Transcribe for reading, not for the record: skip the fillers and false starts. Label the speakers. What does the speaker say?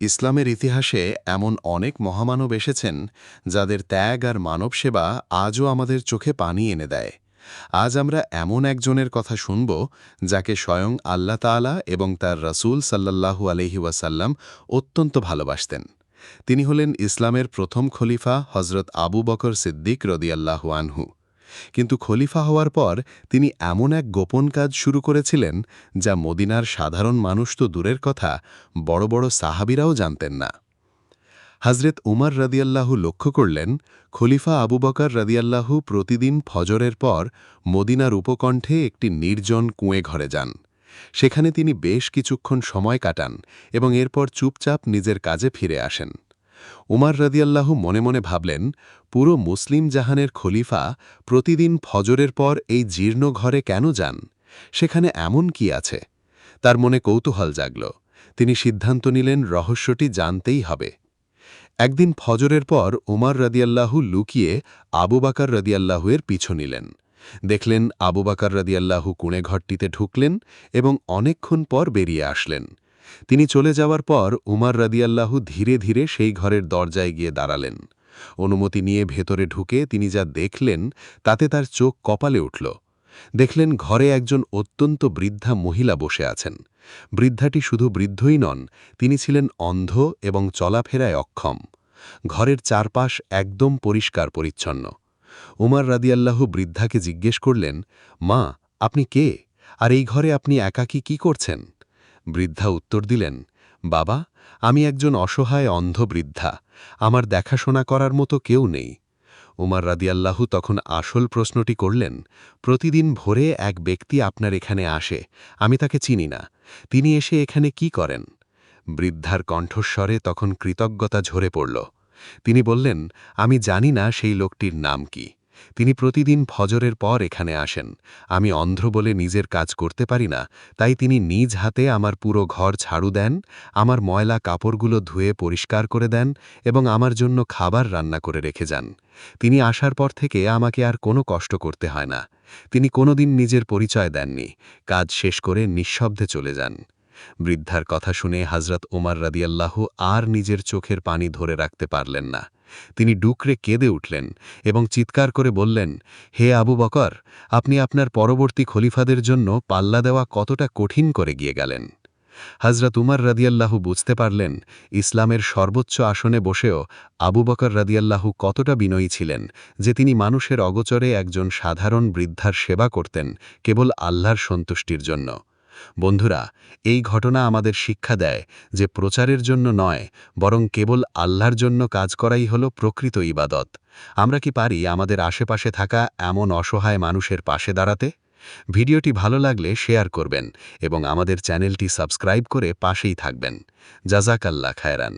Speaker 1: ইসলামের ইতিহাসে এমন অনেক মহামানব এসেছেন যাদের ত্যাগ আর মানব সেবা আজও আমাদের চোখে পানি এনে দেয়। আজ আমরা এমন একজনের কথা শুনব যাকে স্বয়ং আল্লাহ তাআলা এবং তার রাসূল সাল্লাল্লাহু আলাইহি ওয়াসাল্লাম অত্যন্ত ভালোবাসতেন। তিনি হলেন ইসলামের প্রথম খলিফা হজরত আবু বকর সিদ্দিক রদিয়াল্লাহু আনহু। কিন্তু খলিফা হওয়ার পর তিনি এমন এক গোপন কাজ শুরু করেছিলেন যা মদিনার সাধারণ মানুষ তো দূরের কথা, বড় বড় সাহাবীরাও জানতেন না। হজরত উমর রাদিয়াল্লাহু লক্ষ্য করলেন, খলিফা আবু বকর রাদিয়াল্লাহু প্রতিদিন ফজরের পর মদিনার উপকণ্ঠে একটি নির্জন কুঁয়ে ঘরে যান। সেখানে তিনি বেশ কিছুক্ষণ সময় কাটান এবং এরপর চুপচাপ নিজের কাজে ফিরে আসেন। উমর রাদিয়াল্লাহু মনে মনে ভাবলেন, পুরো মুসলিম জাহানের খলিফা প্রতিদিন ফজরের পর এই জীর্ণ ঘরে কেন যান? সেখানে এমন কি আছে? তার মনে কৌতূহল জাগল। তিনি সিদ্ধান্ত নিলেন রহস্যটি জানতেই হবে। একদিন ফজরের পর উমর রাদিয়াল্লাহু লুকিয়ে আবু বকর রাদিয়াল্লাহু এর পিছু নিলেন। দেখলেন আবু বকর রাদিয়াল্লাহু কুঁড়ে ঘরটিতে ঢুকলেন এবং অনেকক্ষণ পর বেরিয়ে আসলেন। তিনি চলে যাওয়ার পর উমর রাদিয়াল্লাহু ধীরে ধীরে সেই ঘরের দরজায় গিয়ে দাঁড়ালেন। অনুমতি নিয়ে ভেতরে ঢুকে তিনি যা দেখলেন তাতে তার চোখ কপালে উঠল। দেখলেন ঘরে একজন অত্যন্ত বৃদ্ধা মহিলা বসে আছেন। বৃদ্ধাটি শুধু বৃদ্ধই নন, তিনি ছিলেন অন্ধ এবং চলাফেরায় অক্ষম। ঘরের চারপাশ একদম পরিষ্কার পরিচ্ছন্ন। উমর রাদিয়াল্লাহু বৃদ্ধাকে জিজ্ঞেস করলেন, মা, আপনি কে? আর এই ঘরে আপনি একাকী কি করছেন? বৃদ্ধা উত্তর দিলেন, বাবা, আমি একজন অসহায় অন্ধ বৃদ্ধা। আমার দেখাশোনা করার মতো কেউ নেই। উমর রাদিয়াল্লাহু তখন আসল প্রশ্নটি করলেন, প্রতিদিন ভোরে এক ব্যক্তি আপনার এখানে আসে, আমি তাকে চিনি না। তিনি এসে এখানে কি করেন? বৃদ্ধার কণ্ঠস্বরে তখন কৃতজ্ঞতা ঝরে পড়ল। তিনি বললেন, আমি জানি না সেই লোকটির নাম কি। তিনি প্রতিদিন ফজরের পর এখানে আসেন। আমি অন্ধ বলে নিজের কাজ করতে পারি না, তাই তিনি নিজ হাতে আমার পুরো ঘর ঝাড়ু দেন, আমার ময়লা কাপড়গুলো ধুয়ে পরিষ্কার করে দেন এবং আমার জন্য খাবার রান্না করে রেখে যান। তিনি আসার পর থেকে আমাকে আর কোনো কষ্ট করতে হয় না। তিনি কোনোদিন নিজের পরিচয় দেননি, কাজ শেষ করে নিঃশব্দে চলে যান। বৃদ্ধার কথা শুনে হজরত উমর রাদিয়াল্লাহু আর নিজের চোখের পানি ধরে রাখতে পারলেন না। তিনি ডুকরে কেঁদে উঠলেন এবং চিৎকার করে বললেন, হে আবু বকর, আপনি আপনার পরবর্তী খলিফাদের জন্য পাল্লা দেওয়া কতটা কঠিন করে গিয়ে গেলেন। হজরত উমর রাদিয়াল্লাহু বুঝতে পারলেন, ইসলামের সর্বোচ্চ আসনে বসেও আবু বকর রাদিয়াল্লাহু কতটা বিনয়ী ছিলেন যে তিনি মানুষের অগোচরে একজন সাধারণ বৃদ্ধার সেবা করতেন কেবল আল্লাহর সন্তুষ্টির জন্য। বন্ধুরা, এই ঘটনা আমাদের শিক্ষা দেয় যে প্রচারের জন্য নয়, বরং কেবল আল্লাহর জন্য কাজ করাই হল প্রকৃত ইবাদত। আমরা কি পারি আমাদের আশেপাশে থাকা এমন অসহায় মানুষের পাশে দাঁড়াতে? ভিডিওটি ভালো লাগলে শেয়ার করবেন এবং আমাদের চ্যানেলটি সাবস্ক্রাইব করে পাশেই থাকবেন। জাযাকাল্লাহ খায়রান।